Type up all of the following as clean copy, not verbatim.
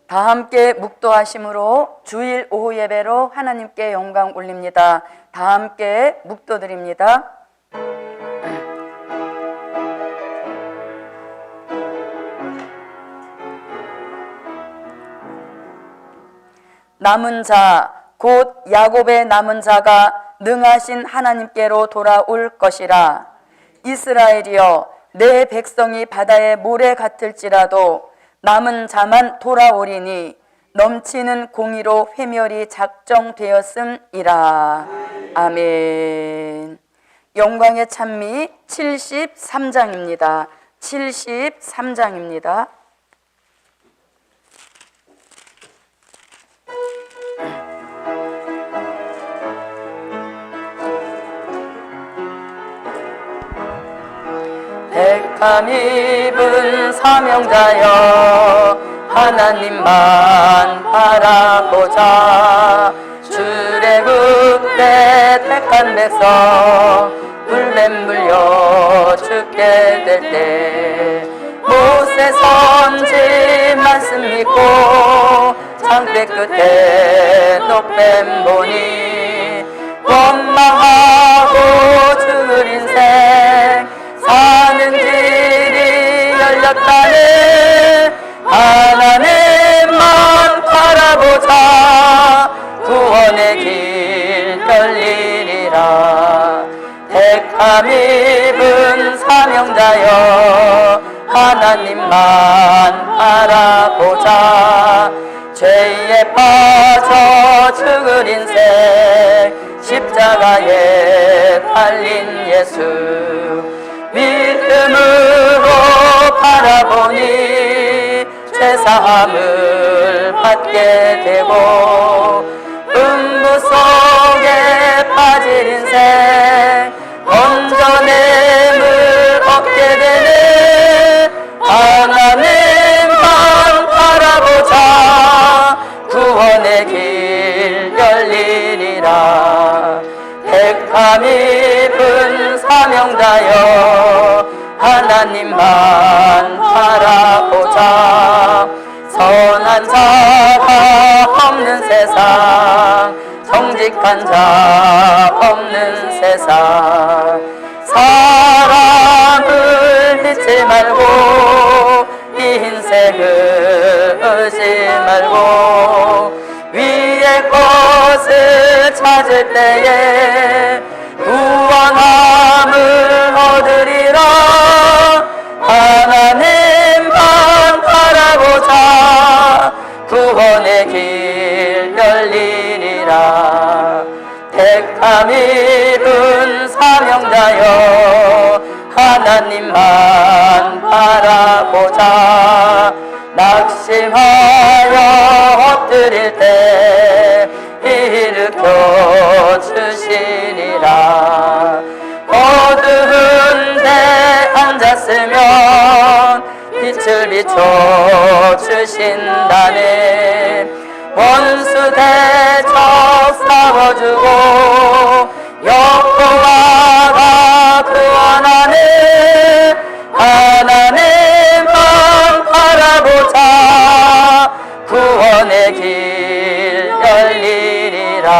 다 함께 묵도하심으로 주일 오후 예배로 하나님께 영광 올립니다. 다 함께 묵도드립니다. 남은 자, 곧 야곱의 남은 자가 능하신 하나님께로 돌아올 것이라. 이스라엘이여, 내 백성이 바다의 모래 같을지라도 남은 자만 돌아오리니 넘치는 공의로 회멸이 작정되었음이라. 아멘. 영광의 찬미 73장입니다. 73장입니다. 택함 입은 사명자여, 하나님만 바라보자. 출애굽때 택한 백성 불뱀 물려 죽게 될 때 모세 선지 말씀 믿고 창대 끝에 높뱀 보니 원망하고 죽을 인생 사는 길이 열렸다네. 하나님만 바라보자. 구원의 길 열리리라. 택함 입은 사명자여, 하나님만 바라보자. 죄에 빠져 죽을 인생 십자가에 달린 예수 믿음으로 바라보니 죄사함을 받게 되고 음부 속에 빠질 인생 온전함을 얻게 되네. 하나님만 바라보자. 구원의 길 열리리라. 택함 입은 사명자여, 하나님만 바라보자. 선한 자가 없는 세상, 정직한 자 없는 세상, 사람을 믿지 말고 이 인생을 의지 말고 위의 것을 찾을 때에 구원함을 얻으리라. 하나님만 바라보자. 구원의 길 열리리라. 택함 입은 사명자여, 하나님만 바라보자. 낙심하여 엎드릴 때 일으켜 주시리라. 어두운 데 앉았으면 빛을 비춰 주신다네. 원수 대적 싸워주고 여호와가 구원하네. 하나님만 바라보자. 구원의 길 열리리라.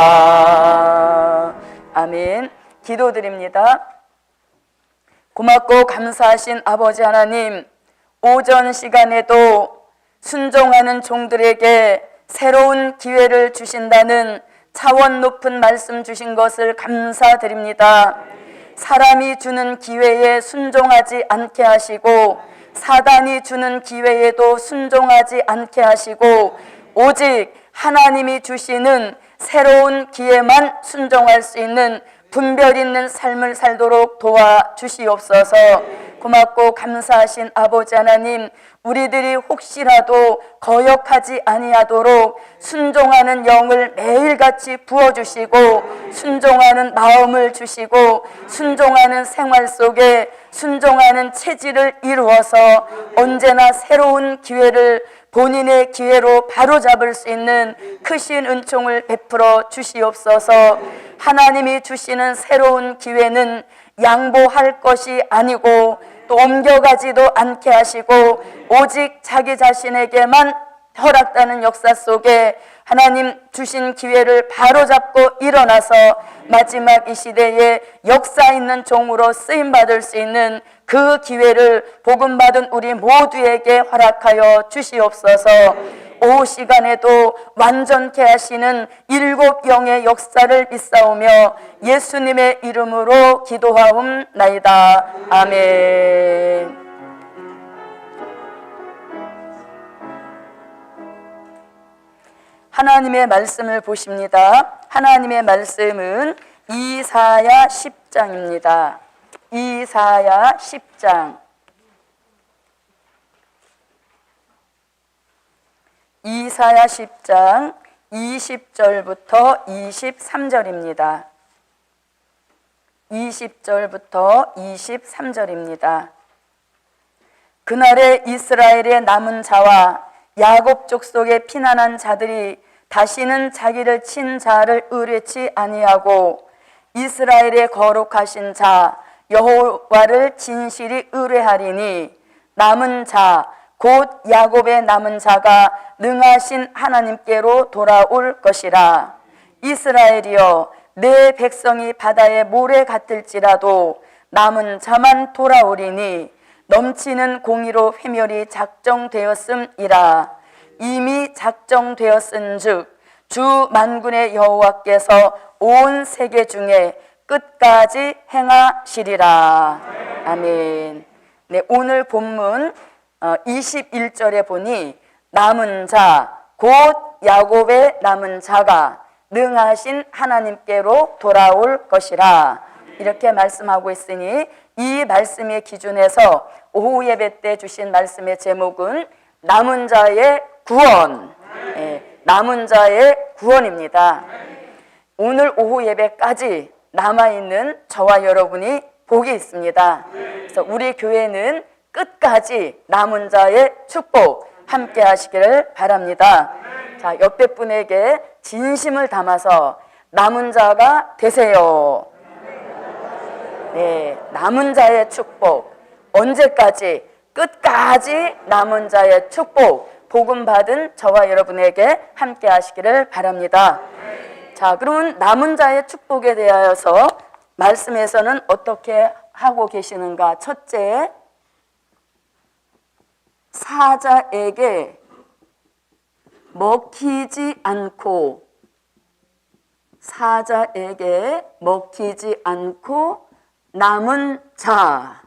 아멘. 기도드립니다. 고맙고 감사하신 아버지 하나님, 오전 시간에도 순종하는 종들에게 새로운 기회를 주신다는 차원 높은 말씀 주신 것을 감사드립니다. 사람이 주는 기회에 순종하지 않게 하시고 사단이 주는 기회에도 순종하지 않게 하시고 오직 하나님이 주시는 새로운 기회만 순종할 수 있는 분별 있는 삶을 살도록 도와주시옵소서. 고맙고 감사하신 아버지 하나님, 우리들이 혹시라도 거역하지 아니하도록 순종하는 영을 매일같이 부어주시고 순종하는 마음을 주시고 순종하는 생활 속에 순종하는 체질을 이루어서 언제나 새로운 기회를 본인의 기회로 바로잡을 수 있는 크신 은총을 베풀어 주시옵소서. 하나님이 주시는 새로운 기회는 양보할 것이 아니고 또 옮겨가지도 않게 하시고 오직 자기 자신에게만 허락되는 역사 속에 하나님 주신 기회를 바로잡고 일어나서 마지막 이 시대에 역사 있는 종으로 쓰임받을 수 있는 그 기회를 복음받은 우리 모두에게 허락하여 주시옵소서. 오후 시간에도 완전케 하시는 일곱 영의 역사를 믿사오며 예수님의 이름으로 기도하옵나이다. 아멘. 하나님의 말씀을 보십니다. 하나님의 말씀은 이사야 10장입니다. 이사야 10장. 이사야 10장 20절부터 23절입니다. 20절부터 23절입니다. 그날에 이스라엘의 남은 자와 야곱 족속에 피난한 자들이 다시는 자기를 친 자를 의뢰치 아니하고 이스라엘의 거룩하신 자 여호와를 진실이 의뢰하리니 남은 자 곧 야곱의 남은 자가 능하신 하나님께로 돌아올 것이라. 이스라엘이여 내 백성이 바다의 모래 같을지라도 남은 자만 돌아오리니 넘치는 공의로 회멸이 작정되었음이라. 이미 작정되었은즉 주 만군의 여호와께서 온 세계 중에 끝까지 행하시리라. 아멘. 네, 오늘 본문 21절에 보니 남은 자, 곧 야곱의 남은 자가 능하신 하나님께로 돌아올 것이라. 이렇게 말씀하고 있으니 이 말씀의 기준에서 오후 예배 때 주신 말씀의 제목은 남은 자의 구원, 남은 자의 구원입니다. 오늘 오후 예배까지 남아있는 저와 여러분이 복이 있습니다. 그래서 우리 교회는 끝까지 남은 자의 축복 함께 하시기를 바랍니다. 자, 옆에 분에게 진심을 담아서 남은 자가 되세요. 네, 남은 자의 축복. 언제까지? 끝까지 남은 자의 축복. 복음 받은 저와 여러분에게 함께 하시기를 바랍니다. 자, 그러면 남은 자의 축복에 대하여서 말씀에서는 어떻게 하고 계시는가? 첫째, 사자에게 먹히지 않고 남은 자.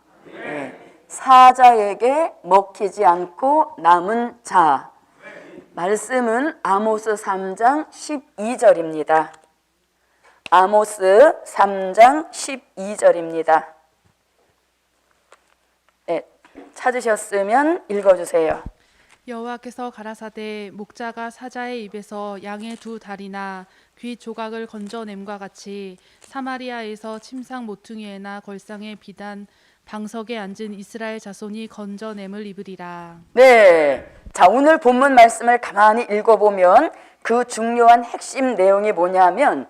사자에게 먹히지 않고 남은 자. 말씀은 아모스 3장 12절입니다. 아모스 3장 12절입니다. 네, 찾으셨으면 읽어주세요. 여호와께서 가라사대 목자가 사자의 입에서 양의 두 다리나 귀 조각을 건져냄과 같이 사마리아에서 침상 모퉁이에나 걸상에 비단 방석에 앉은 이스라엘 자손이 건져냄을 입으리라. 네, 자, 오늘 본문 말씀을 가만히 읽어보면 그 중요한 핵심 내용이 뭐냐면,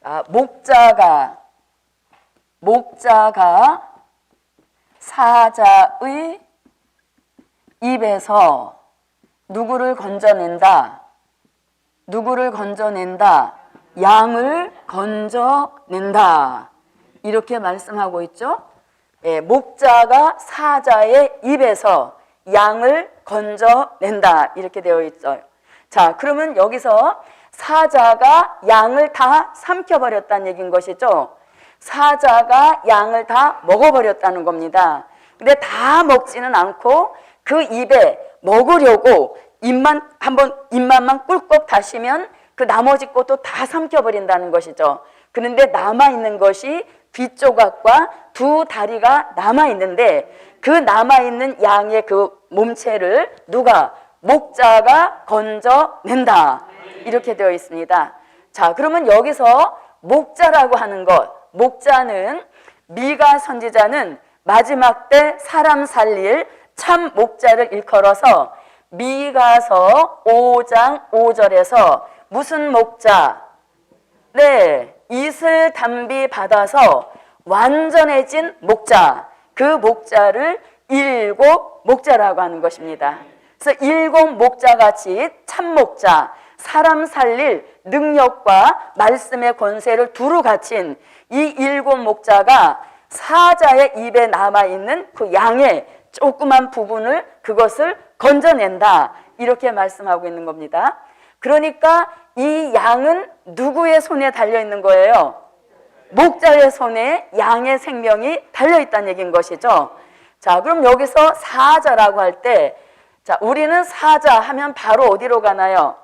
자, 목자가 사자의 입에서 누구를 건져낸다? 양을 건져낸다. 이렇게 말씀하고 있죠. 예, 목자가 사자의 입에서 양을 건져낸다. 이렇게 되어 있어요. 자, 그러면 여기서 사자가 양을 다 삼켜버렸다는 얘기인 것이죠. 사자가 양을 다 먹어버렸다는 겁니다. 근데 다 먹지는 않고 그 입에 먹으려고 입맛만 꿀꺽 다시면 그 나머지 것도 다 삼켜버린다는 것이죠. 그런데 남아있는 것이 귀 조각과 두 다리가 남아있는데 그 남아있는 양의 그 몸체를 누가? 목자가 건져낸다. 이렇게 되어 있습니다. 자, 그러면 여기서 목자라고 하는 것, 목자는 미가 선지자는 마지막 때 사람 살릴 참 목자를 일컬어서 미가서 5장 5절에서 무슨 목자? 네, 이슬 담비 받아서 완전해진 목자, 그 목자를 일곱 목자라고 하는 것입니다. 그래서 일곱 목자같이 참 목자, 사람 살릴 능력과 말씀의 권세를 두루 갖춘 이 일곱 목자가 사자의 입에 남아있는 그 양의 조그만 부분을 그것을 건져낸다. 이렇게 말씀하고 있는 겁니다. 그러니까 이 양은 누구의 손에 달려있는 거예요? 목자의 손에 양의 생명이 달려있다는 얘기인 것이죠. 자, 그럼 여기서 사자라고 할 때, 자, 우리는 사자 하면 바로 어디로 가나요?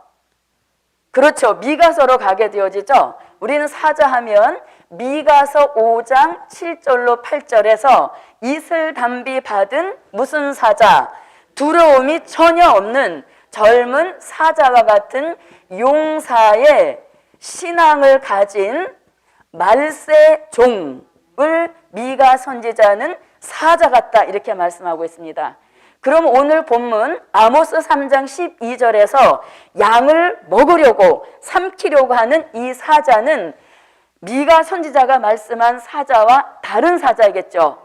그렇죠. 미가서로 가게 되어지죠. 우리는 사자 하면 미가서 5장 7절로 8절에서 이슬 담비 받은 무슨 사자? 두려움이 전혀 없는 젊은 사자와 같은 용사의 신앙을 가진 말세 종을 미가 선지자는 사자 같다 이렇게 말씀하고 있습니다. 그럼 오늘 본문 아모스 3장 12절에서 양을 먹으려고 삼키려고 하는 이 사자는 미가 선지자가 말씀한 사자와 다른 사자이겠죠.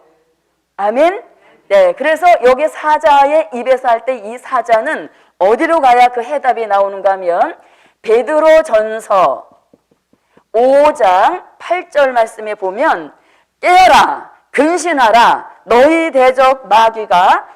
아멘? 네, 그래서 여기 사자의 입에서 할 때 이 사자는 어디로 가야 그 해답이 나오는가 하면 베드로 전서 5장 8절 말씀에 보면 깨어라 근신하라 너희 대적 마귀가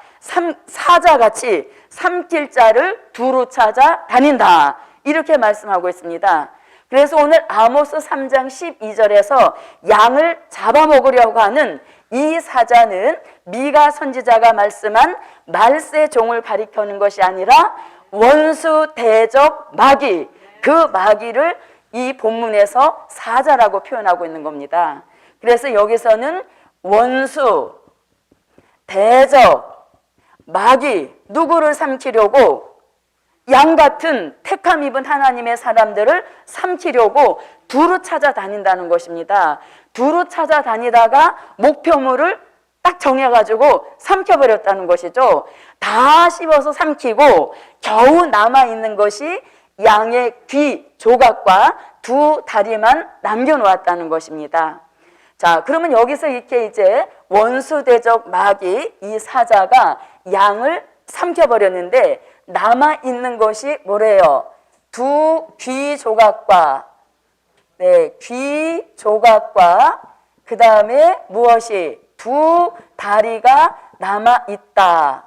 사자같이 삼킬 자를 두루 찾아 다닌다 이렇게 말씀하고 있습니다. 그래서 오늘 아모스 3장 12절에서 양을 잡아먹으려고 하는 이 사자는 미가 선지자가 말씀한 말세 종을 가리켜는 것이 아니라 원수 대적 마귀, 그 마귀를 이 본문에서 사자라고 표현하고 있는 겁니다. 그래서 여기서는 원수, 대적, 마귀, 누구를 삼키려고? 양 같은 택함 입은 하나님의 사람들을 삼키려고 두루 찾아다닌다는 것입니다. 두루 찾아다니다가 목표물을 딱 정해가지고 삼켜버렸다는 것이죠. 다 씹어서 삼키고 겨우 남아있는 것이 양의 귀 조각과 두 다리만 남겨놓았다는 것입니다. 자, 그러면 여기서 이렇게 이제 원수대적 마귀 이 사자가 양을 삼켜버렸는데 남아있는 것이 뭐래요? 두 귀 조각과 귀 조각과 그 다음에 무엇이? 두 다리가 남아있다.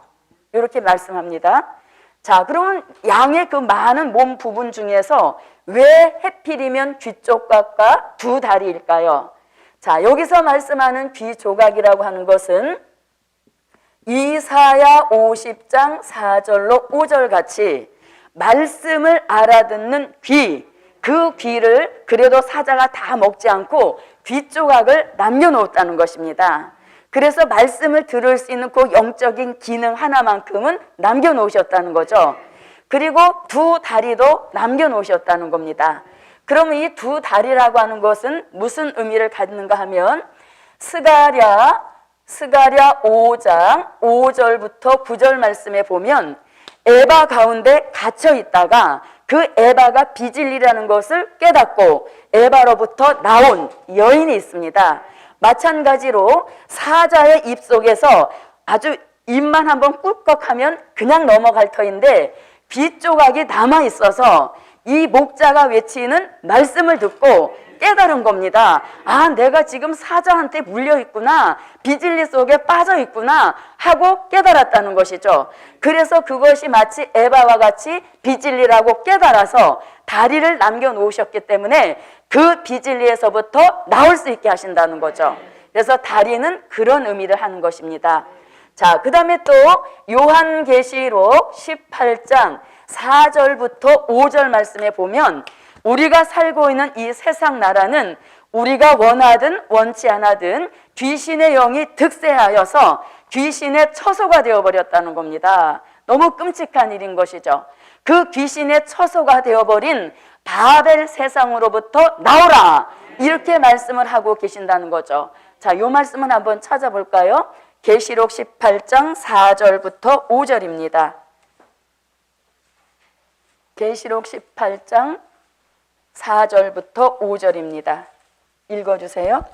이렇게 말씀합니다. 자, 그러면 양의 그 많은 몸 부분 중에서 왜 해필이면 귀 조각과 두 다리일까요? 자, 여기서 말씀하는 귀 조각이라고 하는 것은 이사야 50장 4절로 5절 같이 말씀을 알아듣는 귀, 그 귀를 그래도 사자가 다 먹지 않고 귀 조각을 남겨놓았다는 것입니다. 그래서 말씀을 들을 수 있는 그 영적인 기능 하나만큼은 남겨놓으셨다는 거죠. 그리고 두 다리도 남겨놓으셨다는 겁니다. 그러면 이 두 다리라고 하는 것은 무슨 의미를 갖는가 하면 스가랴 5장 5절부터 9절 말씀에 보면 에바 가운데 갇혀 있다가 그 에바가 비질리라는 것을 깨닫고 에바로부터 나온 여인이 있습니다. 마찬가지로 사자의 입 속에서 아주 입만 한번 꿀꺽하면 그냥 넘어갈 터인데 귀 조각이 남아 있어서 이 목자가 외치는 말씀을 듣고 깨달은 겁니다. 아, 내가 지금 사자한테 물려 있구나, 비질리 속에 빠져 있구나 하고 깨달았다는 것이죠. 그래서 그것이 마치 에바와 같이 비질리라고 깨달아서 다리를 남겨놓으셨기 때문에 그 비질리에서부터 나올 수 있게 하신다는 거죠. 그래서 다리는 그런 의미를 하는 것입니다. 자, 그 다음에 또 요한계시록 18장 4절부터 5절 말씀에 보면 우리가 살고 있는 이 세상 나라는 우리가 원하든 원치 않아든 귀신의 영이 득세하여서 귀신의 처소가 되어버렸다는 겁니다. 너무 끔찍한 일인 것이죠. 그 귀신의 처소가 되어버린 바벨 세상으로부터 나오라, 이렇게 말씀을 하고 계신다는 거죠. 자, 이 말씀은 한번 찾아볼까요? 계시록 18장 4절부터 5절입니다. 계시록 18장 4절부터 5절입니다. 읽어주세요.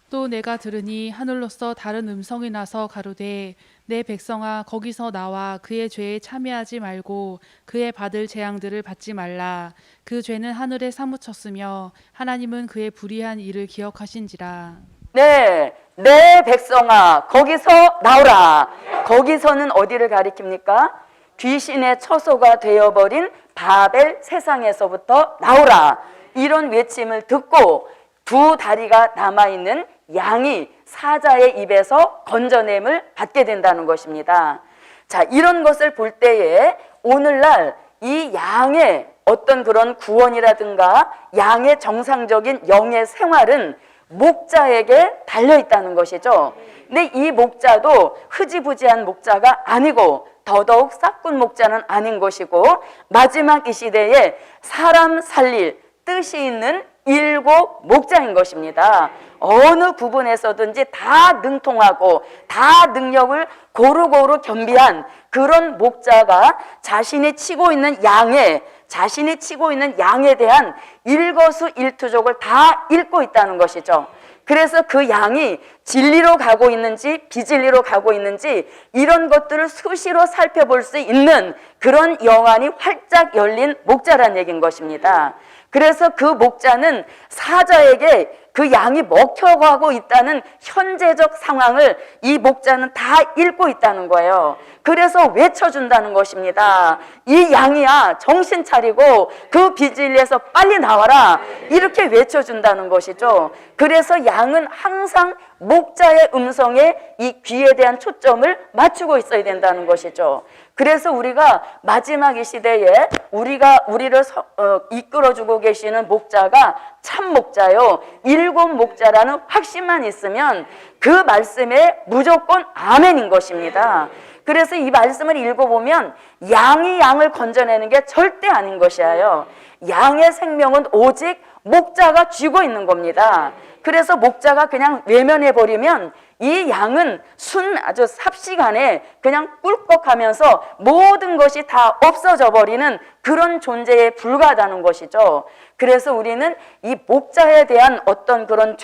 또 내가 들으니 하늘로서 다른 음성이 나서 가로되 내 백성아 거기서 나와 그의 죄에 참여하지 말고 그의 받을 재앙들을 받지 말라. 그 죄는 하늘에 사무쳤으며 하나님은 그의 불의한 일을 기억하신지라. 네, 내 백성아 거기서 나오라. 거기서는 어디를 가리킵니까? 귀신의 처소가 되어버린 바벨 세상에서부터 나오라, 이런 외침을 듣고 두 다리가 남아있는 양이 사자의 입에서 건져냄을 받게 된다는 것입니다. 자, 이런 것을 볼 때에 오늘날 이 양의 어떤 그런 구원이라든가 양의 정상적인 영의 생활은 목자에게 달려있다는 것이죠. 근데 이 목자도 흐지부지한 목자가 아니고 더더욱 싹군 목자는 아닌 것이고 마지막 이 시대에 사람 살릴 뜻이 있는 일곱 목자인 것입니다. 어느 부분에서든지 다 능통하고 다 능력을 고루고루 겸비한 그런 목자가 자신이 치고 있는 양에 대한 일거수일투족을 다 읽고 있다는 것이죠. 그래서 그 양이 진리로 가고 있는지 비진리로 가고 있는지 이런 것들을 수시로 살펴볼 수 있는 그런 영안이 활짝 열린 목자란 얘기인 것입니다. 그래서 그 목자는 사자에게 그 양이 먹혀가고 있다는 현재적 상황을 이 목자는 다 읽고 있다는 거예요. 그래서 외쳐준다는 것입니다. 이 양이야, 정신 차리고 그 비진리에서 빨리 나와라, 이렇게 외쳐준다는 것이죠. 그래서 양은 항상 목자의 음성에 이 귀에 대한 초점을 맞추고 있어야 된다는 것이죠. 그래서 우리가 마지막 이 시대에 우리를 이끌어주고 계시는 목자가 참 목자요, 일곱 목자라는 확신만 있으면 그 말씀에 무조건 아멘인 것입니다. 그래서 이 말씀을 읽어보면 양이 양을 건져내는 게 절대 아닌 것이에요. 양의 생명은 오직 목자가 쥐고 있는 겁니다. 그래서 목자가 그냥 외면해버리면 이 양은 아주 삽시간에 그냥 꿀꺽하면서 모든 것이 다 없어져 버리는 그런 존재에 불과하다는 것이죠. 그래서 우리는 이 목자에 대한 어떤 그런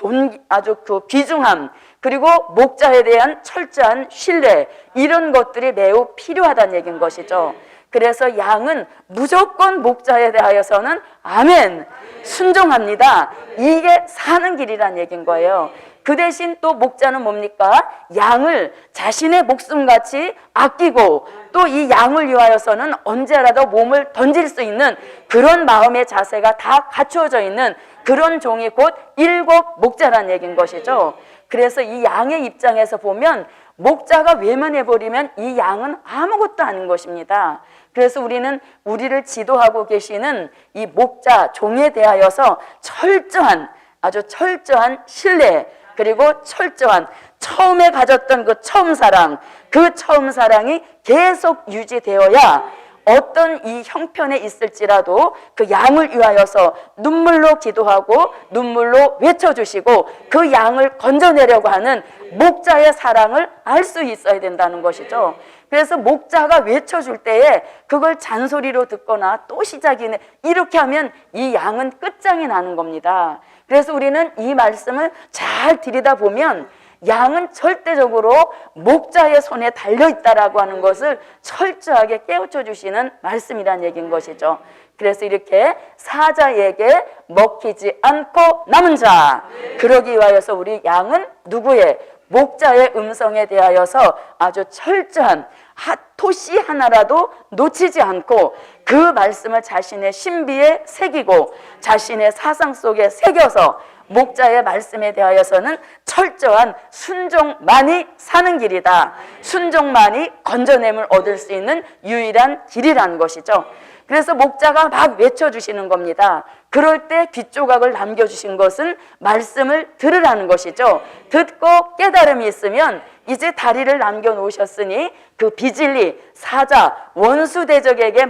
아주 그 귀중함, 그리고 목자에 대한 철저한 신뢰, 이런 것들이 매우 필요하다는 얘기인 것이죠. 그래서 양은 무조건 목자에 대하여서는 아멘, 순종합니다. 이게 사는 길이란 얘기인 거예요. 그 대신 또 목자는 뭡니까? 양을 자신의 목숨같이 아끼고 또 이 양을 위하여서는 언제라도 몸을 던질 수 있는 그런 마음의 자세가 다 갖추어져 있는 그런 종이 곧 일곱 목자란 얘기인 것이죠. 그래서 이 양의 입장에서 보면 목자가 외면해버리면 이 양은 아무것도 아닌 것입니다. 그래서 우리는 우리를 지도하고 계시는 이 목자, 종에 대하여서 아주 철저한 신뢰, 그리고 철저한 처음에 가졌던 그 처음 사랑이 계속 유지되어야 어떤 이 형편에 있을지라도 그 양을 위하여서 눈물로 기도하고 눈물로 외쳐주시고 그 양을 건져내려고 하는 목자의 사랑을 알 수 있어야 된다는 것이죠. 그래서 목자가 외쳐줄 때에 그걸 잔소리로 듣거나 또 시작이네, 이렇게 하면 이 양은 끝장이 나는 겁니다. 그래서 우리는 이 말씀을 잘 들여다보면 양은 절대적으로 목자의 손에 달려있다라고 하는 것을 철저하게 깨우쳐 주시는 말씀이란 얘기인 것이죠. 그래서 이렇게 사자에게 먹히지 않고 남은 자, 그러기 위하여서 우리 양은 누구의? 목자의 음성에 대하여서 아주 철저한 토시 하나라도 놓치지 않고 그 말씀을 자신의 신비에 새기고 자신의 사상 속에 새겨서 목자의 말씀에 대하여서는 철저한 순종만이 사는 길이다. 순종만이 건져냄을 얻을 수 있는 유일한 길이라는 것이죠. 그래서 목자가 막 외쳐주시는 겁니다. 그럴 때 귓조각을 남겨주신 것은 말씀을 들으라는 것이죠. 듣고 깨달음이 있으면 이제 다리를 남겨놓으셨으니 그 비진리, 사자, 원수대적에게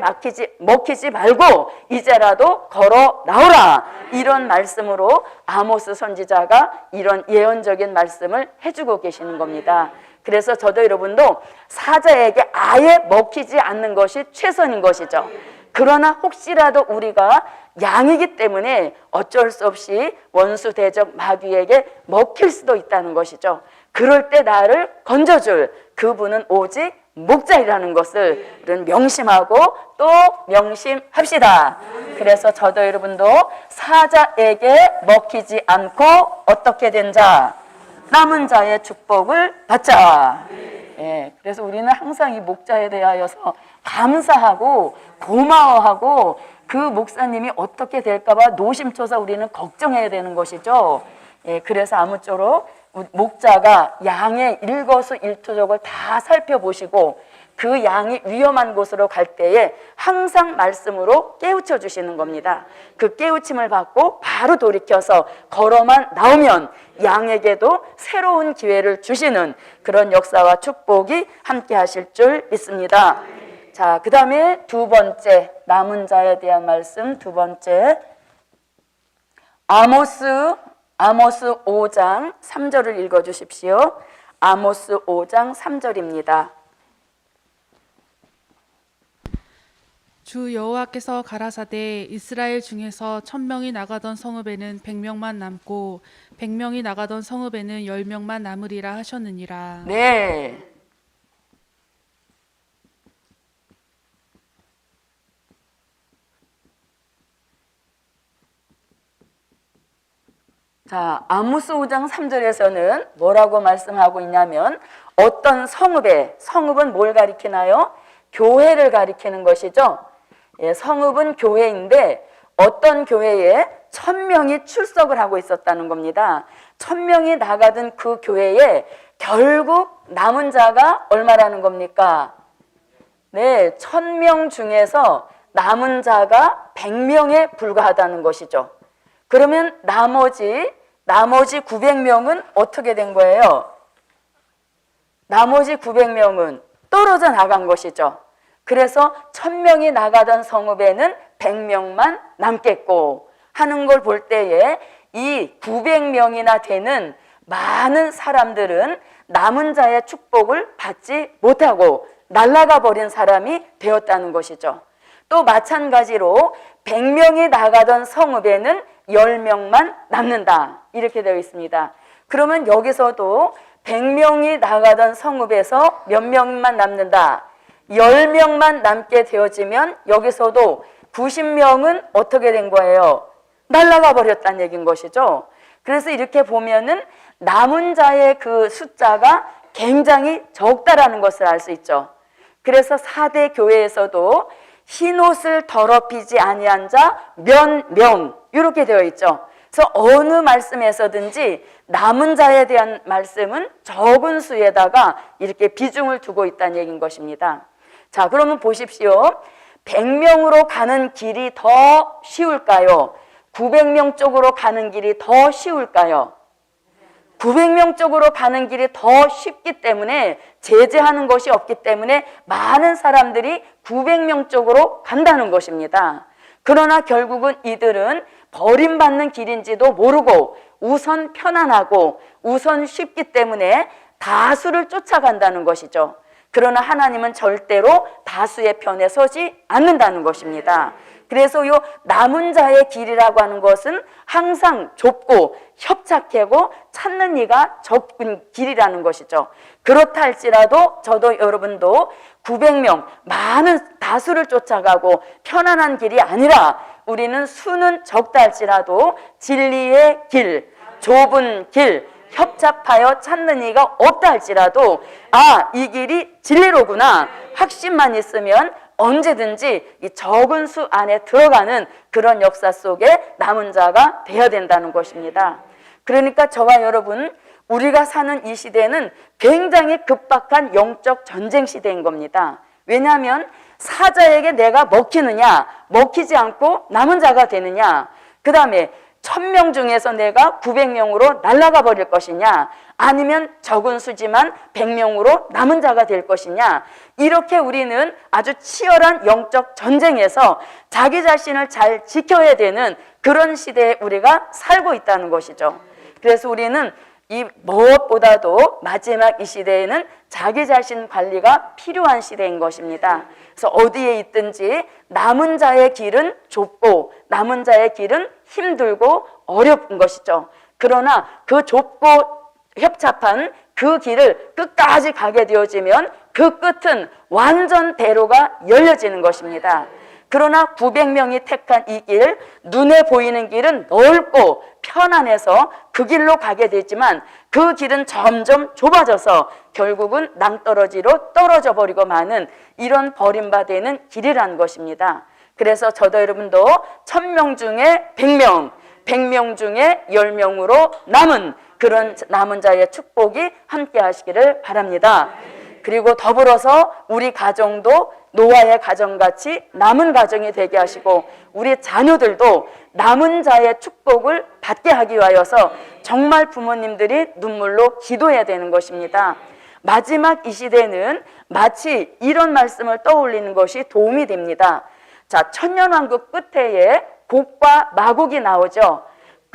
먹히지 말고 이제라도 걸어 나오라. 이런 말씀으로 아모스 선지자가 이런 예언적인 말씀을 해주고 계시는 겁니다. 그래서 저도 여러분도 사자에게 아예 먹히지 않는 것이 최선인 것이죠. 그러나 혹시라도 우리가 양이기 때문에 어쩔 수 없이 원수 대적 마귀에게 먹힐 수도 있다는 것이죠. 그럴 때 나를 건져줄 그분은 오직 목자이라는 것을 명심하고 또 명심합시다. 그래서 저도 여러분도 사자에게 먹히지 않고 어떻게 된 자? 남은 자의 축복을 받자. 예, 그래서 우리는 항상 이 목자에 대하여서 감사하고 고마워하고 그 목사님이 어떻게 될까봐 노심초사 우리는 걱정해야 되는 것이죠. 예, 그래서 아무쪼록 목자가 양의 일거수일투족을 다 살펴보시고 그 양이 위험한 곳으로 갈 때에 항상 말씀으로 깨우쳐 주시는 겁니다. 그 깨우침을 받고 바로 돌이켜서 걸어만 나오면 양에게도 새로운 기회를 주시는 그런 역사와 축복이 함께 하실 줄 믿습니다. 자, 그 다음에 두 번째, 남은 자에 대한 말씀 두 번째, 아모스 5장 3절을 읽어주십시오. 아모스 5장 3절입니다. 주 여호와께서 가라사대 이스라엘 중에서 1000명이 나가던 성읍에는 100명만 남고 100명이 나가던 성읍에는 10명만 남으리라 하셨느니라. 네. 자, 아모스 5장 3절에서는 뭐라고 말씀하고 있냐면 어떤 성읍은 뭘 가리키나요? 교회를 가리키는 것이죠. 예, 성읍은 교회인데 어떤 교회에 1000명이 출석을 하고 있었다는 겁니다. 1000명이 나가던 그 교회에 결국 남은 자가 얼마라는 겁니까? 네, 1000명 중에서 남은 자가 100명에 불과하다는 것이죠. 그러면 나머지 900명은 어떻게 된 거예요? 나머지 900명은 떨어져 나간 것이죠. 그래서 1000명이 나가던 성읍에는 100명만 남겠고 하는 걸 볼 때에 이 900명이나 되는 많은 사람들은 남은 자의 축복을 받지 못하고 날아가 버린 사람이 되었다는 것이죠. 또 마찬가지로 100명이 나가던 성읍에는 10명만 남는다. 이렇게 되어 있습니다. 그러면 여기서도 100명이 나가던 성읍에서 몇 명만 남는다? 10명만 남게 되어지면 여기서도 90명은 어떻게 된 거예요? 날아가 버렸다는 얘기인 것이죠. 그래서 이렇게 보면은 남은 자의 그 숫자가 굉장히 적다라는 것을 알 수 있죠. 그래서 4대 교회에서도 흰옷을 더럽히지 아니한 자 몇 명 이렇게 되어 있죠. 그래서 어느 말씀에서든지 남은 자에 대한 말씀은 적은 수에다가 이렇게 비중을 두고 있다는 얘기인 것입니다. 자, 그러면 보십시오. 100명으로 가는 길이 더 쉬울까요? 900명 쪽으로 가는 길이 더 쉬울까요? 900명 쪽으로 가는 길이 더 쉽기 때문에 제재하는 것이 없기 때문에 많은 사람들이 900명 쪽으로 간다는 것입니다. 그러나 결국은 이들은 버림받는 길인지도 모르고 우선 편안하고 우선 쉽기 때문에 다수를 쫓아간다는 것이죠. 그러나 하나님은 절대로 다수의 편에 서지 않는다는 것입니다. 그래서 이 남은 자의 길이라고 하는 것은 항상 좁고 협착하고 찾는 이가 적은 길이라는 것이죠. 그렇다 할지라도 저도 여러분도 900명 많은 다수를 쫓아가고 편안한 길이 아니라 우리는 수는 적다 할지라도 진리의 길, 좁은 길, 협착하여 찾는 이가 없다 할지라도 이 길이 진리로구나 확신만 있으면 언제든지 이 적은 수 안에 들어가는 그런 역사 속에 남은 자가 되어야 된다는 것입니다. 그러니까 저와 여러분, 우리가 사는 이 시대는 굉장히 급박한 영적 전쟁 시대인 겁니다. 왜냐하면 사자에게 내가 먹히느냐, 먹히지 않고 남은 자가 되느냐, 그 다음에 1000명 중에서 내가 900명으로 날아가 버릴 것이냐, 아니면 적은 수지만 100명으로 남은 자가 될 것이냐, 이렇게 우리는 아주 치열한 영적 전쟁에서 자기 자신을 잘 지켜야 되는 그런 시대에 우리가 살고 있다는 것이죠. 그래서 우리는 이 무엇보다도 마지막 이 시대에는 자기 자신 관리가 필요한 시대인 것입니다. 그래서 어디에 있든지 남은 자의 길은 좁고 남은 자의 길은 힘들고 어려운 것이죠. 그러나 그 좁고 협잡한 그 길을 끝까지 가게 되어지면 그 끝은 완전 대로가 열려지는 것입니다. 그러나 900명이 택한 이 길, 눈에 보이는 길은 넓고 편안해서 그 길로 가게 되지만 그 길은 점점 좁아져서 결국은 낭떠러지로 떨어져 버리고 마는 이런 버림받는 길이라는 것입니다. 그래서 저도 여러분도 1000명 중에 100명, 100명 중에 10명으로 남은 그런 남은 자의 축복이 함께 하시기를 바랍니다. 그리고 더불어서 우리 가정도 노아의 가정같이 남은 가정이 되게 하시고 우리 자녀들도 남은 자의 축복을 받게 하기 위하여서 정말 부모님들이 눈물로 기도해야 되는 것입니다. 마지막 이 시대는 마치 이런 말씀을 떠올리는 것이 도움이 됩니다. 자, 천년왕국 끝에 곡과 마곡이 나오죠.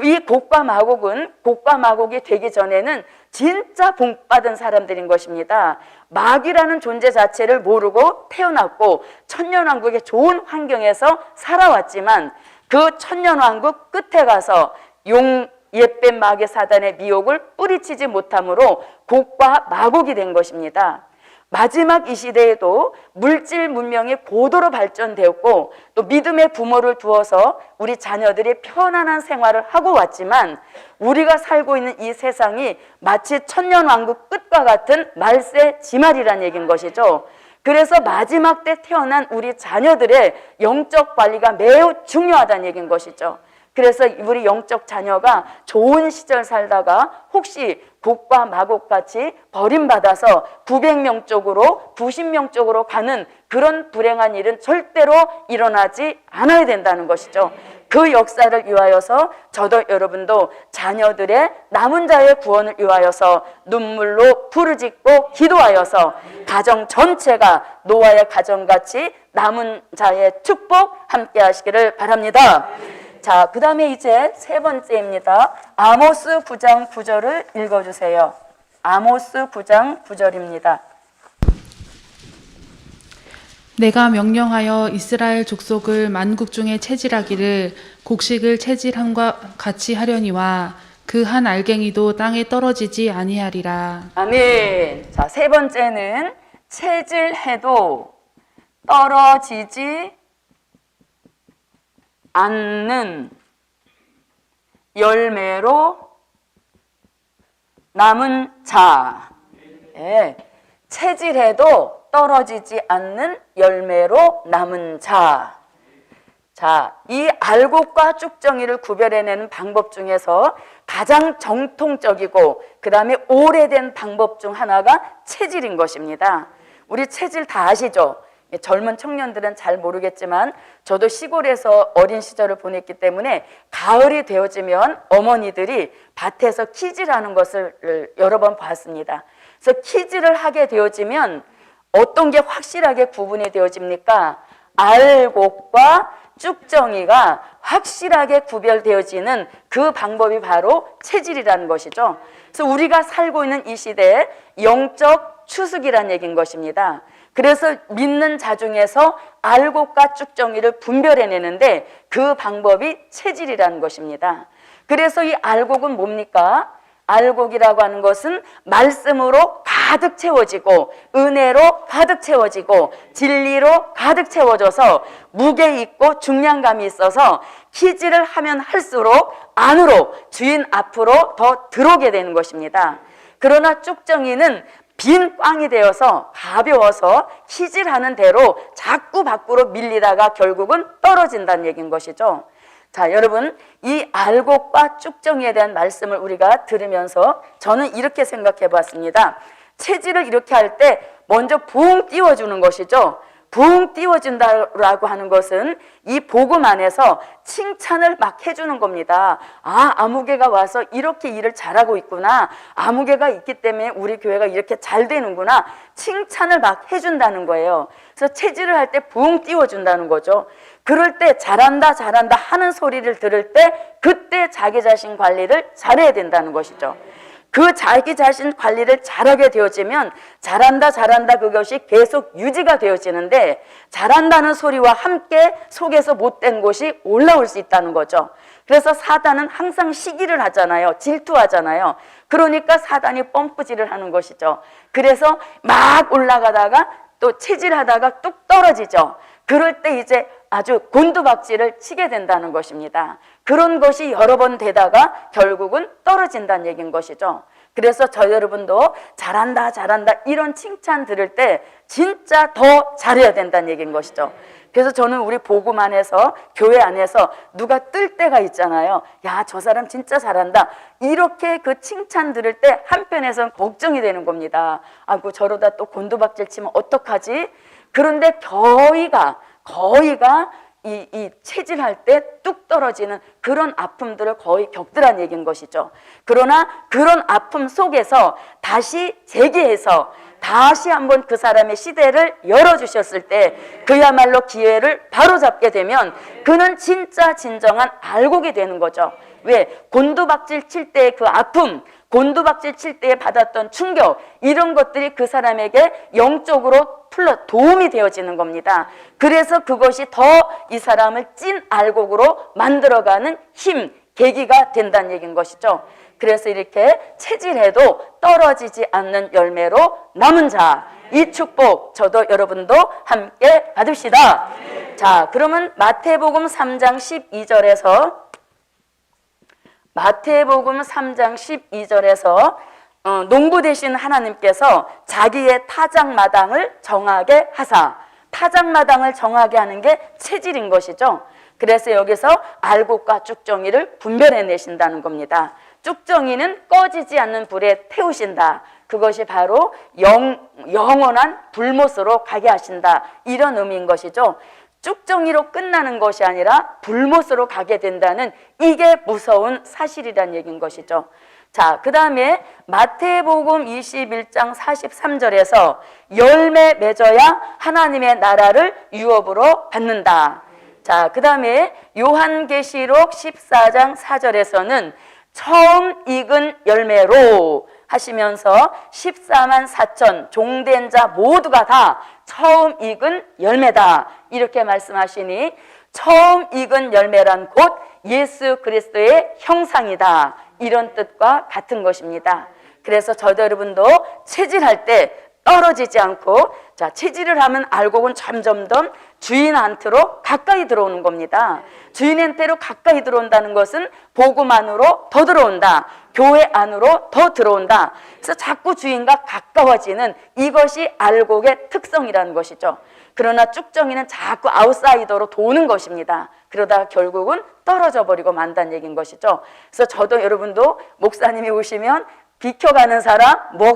이 곡과 마곡은 곡과 마곡이 되기 전에는 진짜 복받은 사람들인 것입니다. 마귀라는 존재 자체를 모르고 태어났고 천년왕국의 좋은 환경에서 살아왔지만 그 천년왕국 끝에 가서 옛뱀 마귀 사단의 미혹을 뿌리치지 못함으로 곡과 마곡이 된 것입니다. 마지막 이 시대에도 물질 문명이 고도로 발전되었고 또 믿음의 부모를 두어서 우리 자녀들이 편안한 생활을 하고 왔지만 우리가 살고 있는 이 세상이 마치 천년왕국 끝과 같은 말세 지말이라는 얘기인 것이죠. 그래서 마지막 때 태어난 우리 자녀들의 영적 관리가 매우 중요하다는 얘기인 것이죠. 그래서 우리 영적 자녀가 좋은 시절 살다가 혹시 곡과 마곡같이 버림받아서 900명 쪽으로 90명 쪽으로 가는 그런 불행한 일은 절대로 일어나지 않아야 된다는 것이죠. 그 역사를 위하여서 저도 여러분도 자녀들의 남은 자의 구원을 위하여서 눈물로 부르짖고 기도하여서 가정 전체가 노아의 가정같이 남은 자의 축복 함께 하시기를 바랍니다. 자, 그 다음에 이제 세 번째입니다. 아모스 9장 9절을 읽어주세요. 아모스 9장 9절입니다. 내가 명령하여 이스라엘 족속을 만국 중에 체질하기를 곡식을 체질함과 같이 하려니와 그 한 알갱이도 땅에 떨어지지 아니하리라. 아멘. 자, 세 번째는 체질해도 떨어지지 않는 열매로 남은 자. 예, 체질해도 떨어지지 않는 열매로 남은 자. 자, 이 알곡과 쭉정이를 구별해내는 방법 중에서 가장 정통적이고 그 다음에 오래된 방법 중 하나가 체질인 것입니다. 우리 체질 다 아시죠? 젊은 청년들은 잘 모르겠지만 저도 시골에서 어린 시절을 보냈기 때문에 가을이 되어지면 어머니들이 밭에서 키질하는 것을 여러 번 봤습니다. 그래서 키질을 하게 되어지면 어떤 게 확실하게 구분이 되어집니까? 알곡과 쭉정이가 확실하게 구별되어지는 그 방법이 바로 체질이라는 것이죠. 그래서 우리가 살고 있는 이 시대에 영적 추수기란 얘기인 것입니다. 그래서 믿는 자 중에서 알곡과 쭉정이를 분별해내는데 그 방법이 체질이라는 것입니다. 그래서 이 알곡은 뭡니까? 알곡이라고 하는 것은 말씀으로 가득 채워지고 은혜로 가득 채워지고 진리로 가득 채워져서 무게 있고 중량감이 있어서 키질을 하면 할수록 안으로 주인 앞으로 더 들어오게 되는 것입니다. 그러나 쭉정이는 빈 꽝이 되어서 가벼워서 키질하는 대로 자꾸 밖으로 밀리다가 결국은 떨어진다는 얘기인 것이죠. 자, 여러분, 이 알곡과 쭉정이에 대한 말씀을 우리가 들으면서 저는 이렇게 생각해 봤습니다. 체질을 이렇게 할 때 먼저 붕 띄워주는 것이죠. 붕 띄워준다라고 하는 것은 이 복음 안에서 칭찬을 막 해주는 겁니다. 아, 아무개가 와서 이렇게 일을 잘하고 있구나. 아무개가 있기 때문에 우리 교회가 이렇게 잘 되는구나. 칭찬을 막 해준다는 거예요. 그래서 체질을 할 때 붕 띄워준다는 거죠. 그럴 때 잘한다 잘한다 하는 소리를 들을 때 그때 자기 자신 관리를 잘해야 된다는 것이죠. 그 자기 자신 관리를 잘하게 되어지면 잘한다 잘한다 그것이 계속 유지가 되어지는데 잘한다는 소리와 함께 속에서 못된 것이 올라올 수 있다는 거죠. 그래서 사단은 항상 시기를 하잖아요. 질투하잖아요. 그러니까 사단이 펌프질을 하는 것이죠. 그래서 막 올라가다가 또 체질하다가 뚝 떨어지죠. 그럴 때 이제 아주 곤두박질을 치게 된다는 것입니다. 그런 것이 여러 번 되다가 결국은 떨어진다는 얘기인 것이죠. 그래서 저 여러분도 잘한다 잘한다 이런 칭찬 들을 때 진짜 더 잘해야 된다는 얘기인 것이죠. 그래서 저는 우리 복음 안에서 교회 안에서 누가 뜰 때가 있잖아요. 야, 저 사람 진짜 잘한다. 이렇게 그 칭찬 들을 때 한편에서는 걱정이 되는 겁니다. 아이고 저러다 또 곤두박질 치면 어떡하지? 그런데 거의가 이 체질할 때 뚝 떨어지는 그런 아픔들을 거의 겪더란 얘기인 것이죠. 그러나 그런 아픔 속에서 다시 재기해서 다시 한번 그 사람의 시대를 열어주셨을 때 그야말로 기회를 바로잡게 되면 그는 진짜 진정한 알곡이 되는 거죠. 왜? 곤두박질 칠 때의 그 아픔, 곤두박질 칠 때에 받았던 충격, 이런 것들이 그 사람에게 영적으로 도움이 되어지는 겁니다. 그래서 그것이 더 이 사람을 찐 알곡으로 만들어가는 힘, 계기가 된다는 얘기인 것이죠. 그래서 이렇게 체질해도 떨어지지 않는 열매로 남은 자, 이 축복 저도 여러분도 함께 받읍시다. 자, 그러면 마태복음 3장 12절에서 농부 되신 하나님께서 자기의 타작마당을 정하게 하사, 타작마당을 정하게 하는 게 체질인 것이죠. 그래서 여기서 알곡과 쭉정이를 분별해 내신다는 겁니다. 쭉정이는 꺼지지 않는 불에 태우신다. 그것이 바로 영원한 불못으로 가게 하신다. 이런 의미인 것이죠. 쭉정이로 끝나는 것이 아니라 불못으로 가게 된다는 이게 무서운 사실이란 얘기인 것이죠. 자, 그 다음에 마태복음 21장 43절에서 열매 맺어야 하나님의 나라를 유업으로 받는다. 자, 그 다음에 요한계시록 14장 4절에서는 처음 익은 열매로 하시면서 14만 4천 종된 자 모두가 다 처음 익은 열매다. 이렇게 말씀하시니 처음 익은 열매란 곧 예수 그리스도의 형상이다. 이런 뜻과 같은 것입니다. 그래서 저도 여러분도 체질할 때 떨어지지 않고, 자, 체질을 하면 알곡은 점점점 주인한테로 가까이 들어오는 겁니다. 주인한테로 가까이 들어온다는 것은 복음 안으로 더 들어온다. 교회 안으로 더 들어온다. 그래서 자꾸 주인과 가까워지는 이것이 알곡의 특성이라는 것이죠. 그러나 쭉정이는 자꾸 아웃사이더로 도는 것입니다. 그러다가 결국은 떨어져 버리고 만다는 얘기인 것이죠. 그래서 저도 여러분도 목사님이 오시면 비켜가는 사람, 뭐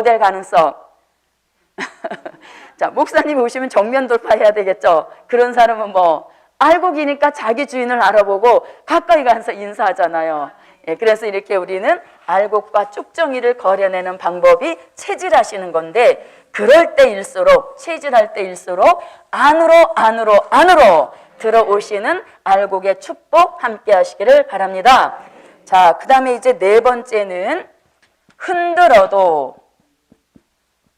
될 가능성. 자, 목사님이 오시면 정면 돌파해야 되겠죠. 그런 사람은 알곡이니까 자기 주인을 알아보고 가까이 가서 인사하잖아요. 예, 그래서 이렇게 우리는 알곡과 쭉정이를 거려내는 방법이 체질하시는 건데, 그럴 때일수록, 체질할 때일수록 안으로 들어오시는 알곡의 축복 함께 하시기를 바랍니다. 자, 그 다음에 이제 네 번째는 흔들어도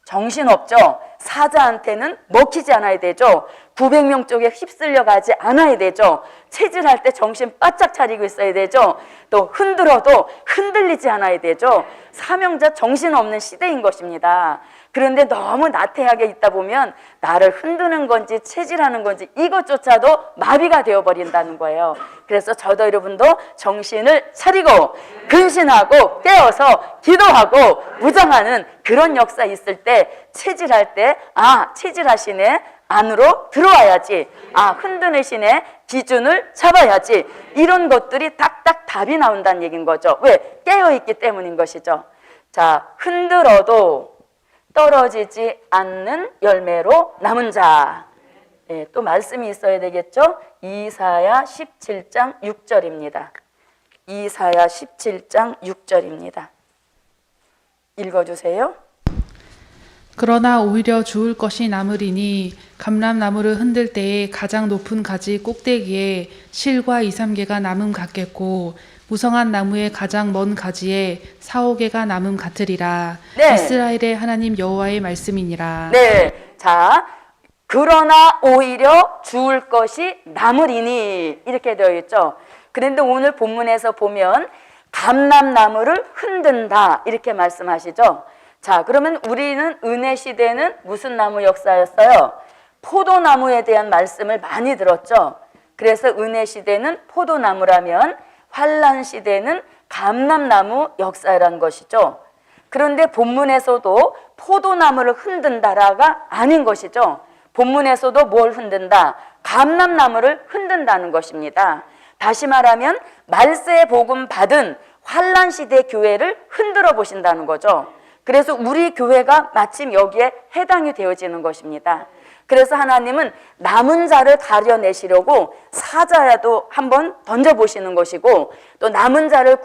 정신없죠. 사자한테는 먹히지 않아야 되죠. 900명 쪽에 휩쓸려 가지 않아야 되죠. 체질할 때 정신 바짝 차리고 있어야 되죠. 또 흔들어도 흔들리지 않아야 되죠. 사명자 정신없는 시대인 것입니다. 그런데 너무 나태하게 있다 보면 나를 흔드는 건지 체질하는 건지 이것조차도 마비가 되어버린다는 거예요. 그래서 저도 여러분도 정신을 차리고 근신하고 깨어서 기도하고 무장하는 그런 역사 있을 때 체질할 때 체질하시네. 안으로 들어와야지. 아, 흔드는 신의 기준을 잡아야지. 이런 것들이 딱딱 답이 나온다는 얘기인 거죠. 왜? 깨어있기 때문인 것이죠. 자, 흔들어도 떨어지지 않는 열매로 남은 자. 예, 또 말씀이 있어야 되겠죠? 이사야 17장 6절입니다. 이사야 17장 6절입니다. 읽어주세요. 그러나 오히려 주울 것이 남으리니 감람나무를 흔들 때에 가장 높은 가지 꼭대기에 실과 2-3개가 남음 같겠고 무성한 나무의 가장 먼 가지에 4-5개가 남음 같으리라. 네. 이스라엘의 하나님 여호와의 말씀이니라. 네, 자, 그러나 오히려 주울 것이 남으리니 이렇게 되어 있죠. 그런데 오늘 본문에서 보면 감람나무를 흔든다 이렇게 말씀하시죠. 자, 그러면 우리는 은혜 시대는 무슨 나무 역사였어요? 포도나무에 대한 말씀을 많이 들었죠. 그래서 은혜 시대는 포도나무라면 환란 시대는 감람나무 역사라는 것이죠. 그런데 본문에서도 포도나무를 흔든다라가 아닌 것이죠. 본문에서도 뭘 흔든다? 감람나무를 흔든다는 것입니다. 다시 말하면 말세의 복음 받은 환란 시대 교회를 흔들어 보신다는 거죠. 그래서 우리 교회가 마침 여기에 해당이 되어지는 것입니다. 그래서 하나님은 남은 자를 가려내시려고 사자야도 한번 던져보시는 것이고 또 남은 자를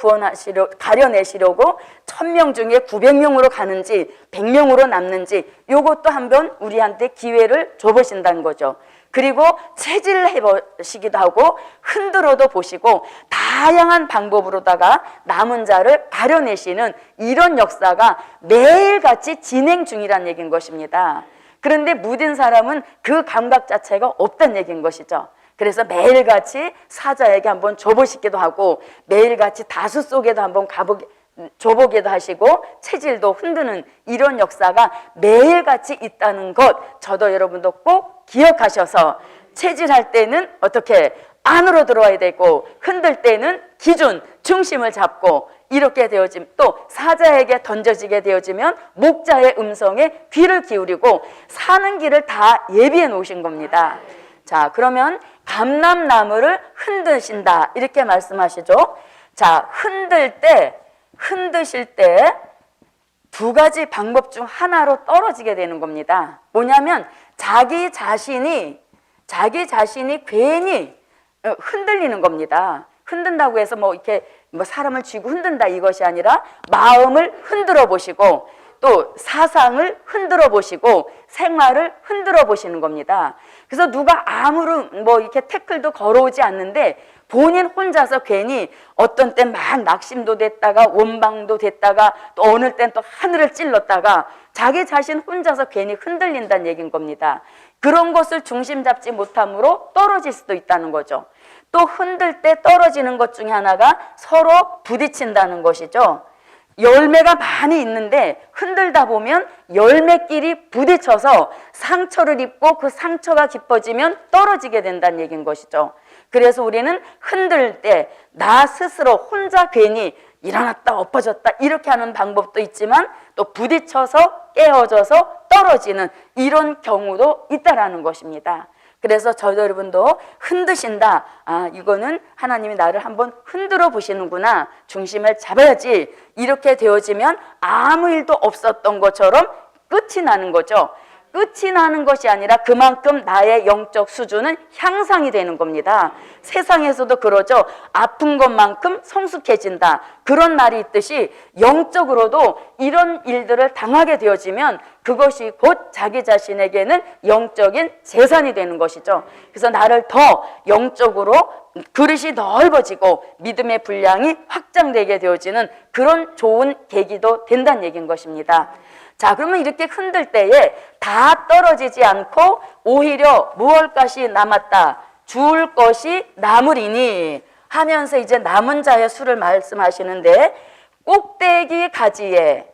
가려내시려고 1000명 중에 900명으로 가는지 100명으로 남는지 이것도 한번 우리한테 기회를 줘보신다는 거죠. 그리고 체질을 해보시기도 하고 흔들어도 보시고 다양한 방법으로다가 남은 자를 가려내시는 이런 역사가 매일같이 진행 중이라는 얘기인 것입니다. 그런데 무딘 사람은 그 감각 자체가 없다는 얘기인 것이죠. 그래서 매일같이 사자에게 한번 줘보시기도 하고 매일같이 다수 속에도 한번 줘보기도 하시고 체질도 흔드는 이런 역사가 매일같이 있다는 것 저도 여러분도 꼭 기억하셔서 체질할 때는 어떻게 안으로 들어와야 되고 흔들 때는 기준, 중심을 잡고 이렇게 되어지면 또 사자에게 던져지게 되어지면 목자의 음성에 귀를 기울이고 사는 길을 다 예비해 놓으신 겁니다. 자, 그러면 감람나무를 흔드신다 이렇게 말씀하시죠. 자, 흔드실 때 2가지 방법 중 하나로 떨어지게 되는 겁니다. 뭐냐면 자기 자신이 괜히 흔들리는 겁니다. 흔든다고 해서 이렇게 사람을 쥐고 흔든다 이것이 아니라 마음을 흔들어 보시고 또 사상을 흔들어 보시고 생활을 흔들어 보시는 겁니다. 그래서 누가 아무런 이렇게 태클도 걸어오지 않는데 본인 혼자서 괜히 어떤 땐 막 낙심도 됐다가 원방도 됐다가 또 어느 땐 또 하늘을 찔렀다가 자기 자신 혼자서 괜히 흔들린다는 얘기인 겁니다. 그런 것을 중심 잡지 못함으로 떨어질 수도 있다는 거죠. 또 흔들 때 떨어지는 것 중에 하나가 서로 부딪힌다는 것이죠. 열매가 많이 있는데 흔들다 보면 열매끼리 부딪혀서 상처를 입고 그 상처가 깊어지면 떨어지게 된다는 얘기인 것이죠. 그래서 우리는 흔들 때 나 스스로 혼자 괜히 일어났다 엎어졌다 이렇게 하는 방법도 있지만 또 부딪혀서 깨어져서 떨어지는 이런 경우도 있다라는 것입니다. 그래서 저도 여러분도 흔드신다. 아, 이거는 하나님이 나를 한번 흔들어 보시는구나. 중심을 잡아야지. 이렇게 되어지면 아무 일도 없었던 것처럼 끝이 나는 거죠. 끝이 나는 것이 아니라 그만큼 나의 영적 수준은 향상이 되는 겁니다. 세상에서도 그러죠. 아픈 것만큼 성숙해진다. 그런 말이 있듯이 영적으로도 이런 일들을 당하게 되어지면 그것이 곧 자기 자신에게는 영적인 재산이 되는 것이죠. 그래서 나를 더 영적으로 그릇이 넓어지고 믿음의 분량이 확장되게 되어지는 그런 좋은 계기도 된다는 얘기인 것입니다. 자, 그러면 이렇게 흔들 때에 다 떨어지지 않고 오히려 무엇 것이 남았다. 주울 것이 남으리니 하면서 이제 남은 자의 수를 말씀하시는데 꼭대기 가지에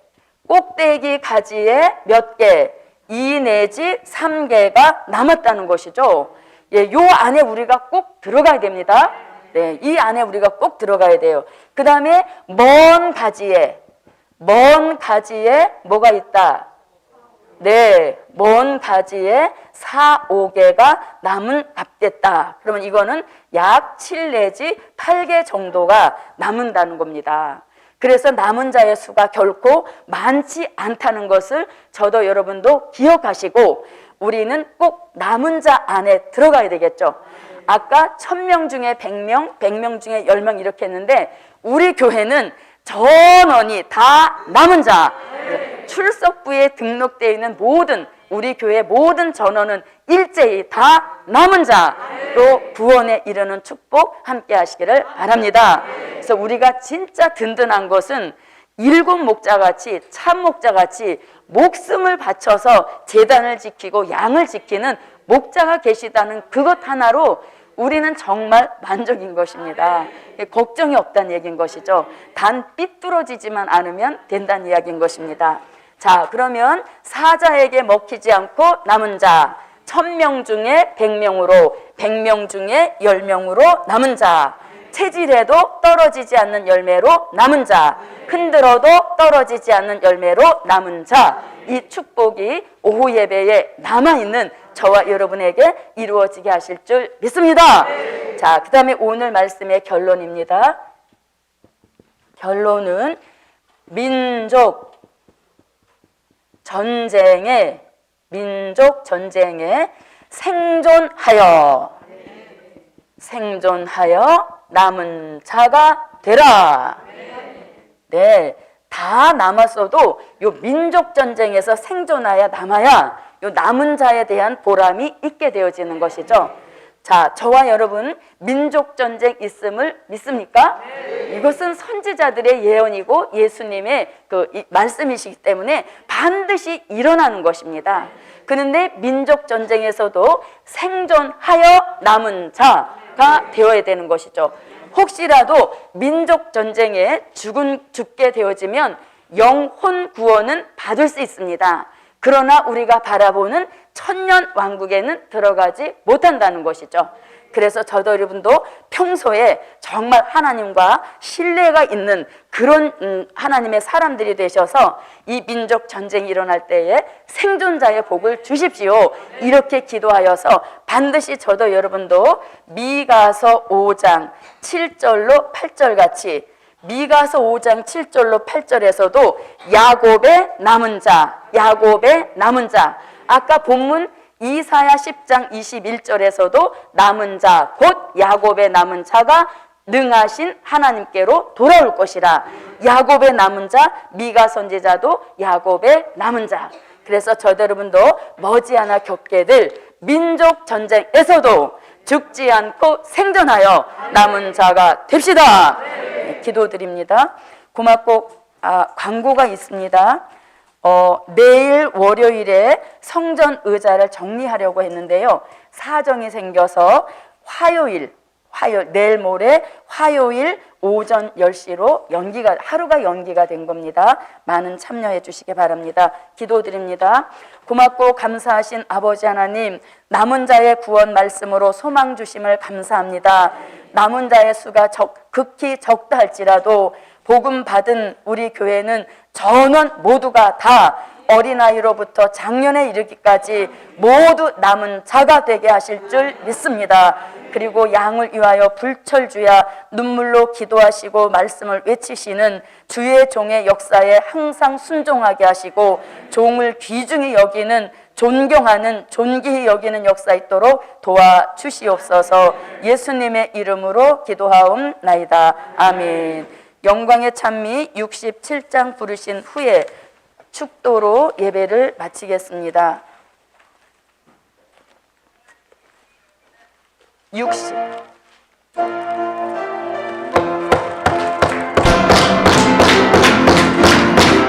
몇 개, 2 내지 3개가 남았다는 것이죠. 예, 요 안에 우리가 꼭 들어가야 됩니다. 네, 이 안에 우리가 꼭 들어가야 돼요. 그 다음에 먼 가지에 뭐가 있다? 네, 먼 가지에 4, 5개가 남은 앞됐다. 그러면 이거는 약 7 내지 8개 정도가 남은다는 겁니다. 그래서 남은 자의 수가 결코 많지 않다는 것을 저도 여러분도 기억하시고 우리는 꼭 남은 자 안에 들어가야 되겠죠. 아까 1000명 중에 100명, 100명 중에 10명 이렇게 했는데 우리 교회는 전원이 다 남은 자, 출석부에 등록되어 있는 모든 우리 교회 모든 전원은 일제히 다 남은 자로 구원에 이르는 축복 함께 하시기를 바랍니다. 그래서 우리가 진짜 든든한 것은 7 목자같이 참 목자같이 목숨을 바쳐서 제단을 지키고 양을 지키는 목자가 계시다는 그것 하나로 우리는 정말 만족인 것입니다. 걱정이 없다는 얘기인 것이죠. 단 삐뚤어지지만 않으면 된다는 이야기인 것입니다. 자, 그러면 사자에게 먹히지 않고 남은 자 1000명 중에 100명으로 100명 중에 10명으로 남은 자, 체질에도 떨어지지 않는 열매로 남은 자, 흔들어도 떨어지지 않는 열매로 남은 자, 이 축복이 오후 예배에 남아있는 저와 여러분에게 이루어지게 하실 줄 믿습니다. 자, 그 다음에 오늘 말씀의 결론입니다. 결론은 민족 전쟁에 생존하여 남은 자가 되라. 네, 다 남았어도 요 민족 전쟁에서 생존하여 남아야 요 남은 자에 대한 보람이 있게 되어지는 것이죠. 자, 저와 여러분 민족 전쟁 있음을 믿습니까? 이것은 선지자들의 예언이고 예수님의 말씀이시기 때문에 반드시 일어나는 것입니다. 그런데 민족 전쟁에서도 생존하여 남은 자가 되어야 되는 것이죠. 혹시라도 민족 전쟁에 죽게 되어지면 영혼 구원은 받을 수 있습니다. 그러나 우리가 바라보는 천년 왕국에는 들어가지 못한다는 것이죠. 그래서 저도 여러분도 평소에 정말 하나님과 신뢰가 있는 그런 하나님의 사람들이 되셔서 이 민족 전쟁이 일어날 때에 생존자의 복을 주십시오. 이렇게 기도하여서 반드시 저도 여러분도 미가서 5장 7절로 8절 같이 미가서 5장 7절로 8절에서도 야곱의 남은 자 아까 본문 이사야 10장 21절에서도 남은 자 곧 야곱의 남은 자가 능하신 하나님께로 돌아올 것이라. 야곱의 남은 자, 미가 선지자도 야곱의 남은 자. 그래서 저도 여러분도 머지않아 겪게 될 민족 전쟁에서도 죽지 않고 생존하여 남은 자가 됩시다. 기도드립니다. 고맙고 광고가 있습니다. 내일 월요일에 성전 의자를 정리하려고 했는데요. 사정이 생겨서 내일 모레 화요일 오전 10시로 하루가 연기가 된 겁니다. 많은 참여해 주시기 바랍니다. 기도드립니다. 고맙고 감사하신 아버지 하나님, 남은 자의 구원 말씀으로 소망 주심을 감사합니다. 남은 자의 수가 극히 적다 할지라도 복음 받은 우리 교회는 전원 모두가 다 어린아이로부터 장년에 이르기까지 모두 남은 자가 되게 하실 줄 믿습니다. 그리고 양을 위하여 불철주야 눈물로 기도하시고 말씀을 외치시는 주의 종의 역사에 항상 순종하게 하시고 종을 귀중히 여기는 존경하는 존귀히 여기는 역사 있도록 도와주시옵소서. 예수님의 이름으로 기도하옵나이다. 아멘. 영광의 찬미 67장 부르신 후에 축도로 예배를 마치겠습니다. 60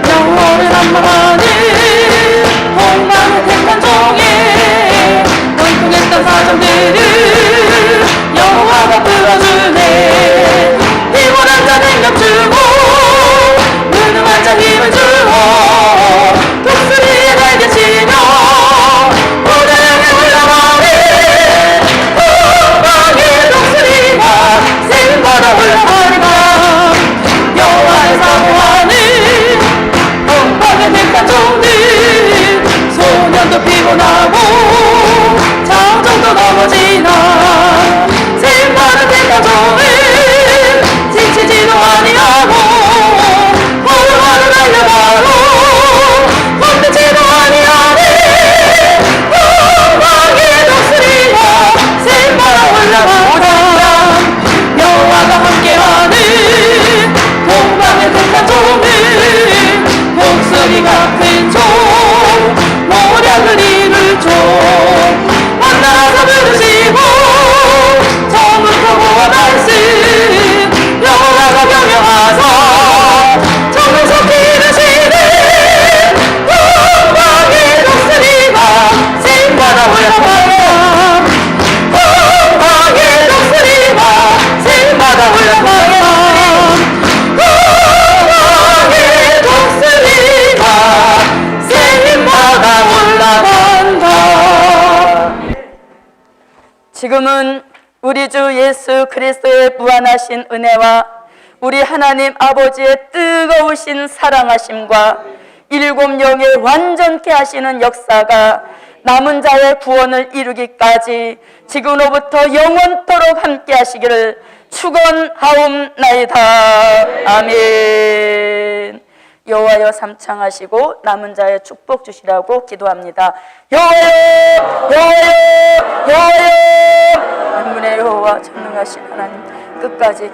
영원을 한마하니 홍만을 택한 종에 원통했던 사정들을 여호와가 풀어주네. 피곤한 자 능력 주고 무능한 자 힘을 주어 독수리에 날개치며 고대에게 올라가네. 홍방의 독수리가 생바다 올라가리라. 여호와의 사모하는 홍방의 택한 종들 몸을 지치지도 아니하고 하루하루 달려가고 멈추지도 아니하네 영광의 독수리가 샘바라 올라가라 여호와가 함께하는 동방의 독한 종은 목소리 같은 종 모략을 이룰 종 만나서 부르시고 처음부터 보아 말씀 여호와가 명령하사 정을 속히 이루시는 동방의 독수리가 샘바라 올라가라 동방의 독수리가 샘바라 올라가라 동방의 독수리가 샘바라 올라간다. 지금은 우리 주 예수 그리스도의 무한하신 은혜와 우리 하나님 아버지의 뜨거우신 사랑하심과 일곱 영의 완전케 하시는 역사가 남은 자의 구원을 이루기까지 지금로부터 영원토록 함께 하시기를 축원하옵나이다. 아멘. 여호와여 삼창하시고 남은 자의 축복 주시라고 기도합니다. 여호와여 여호와여 여호와여 만군의 여호와 전능하신 하나님 끝까지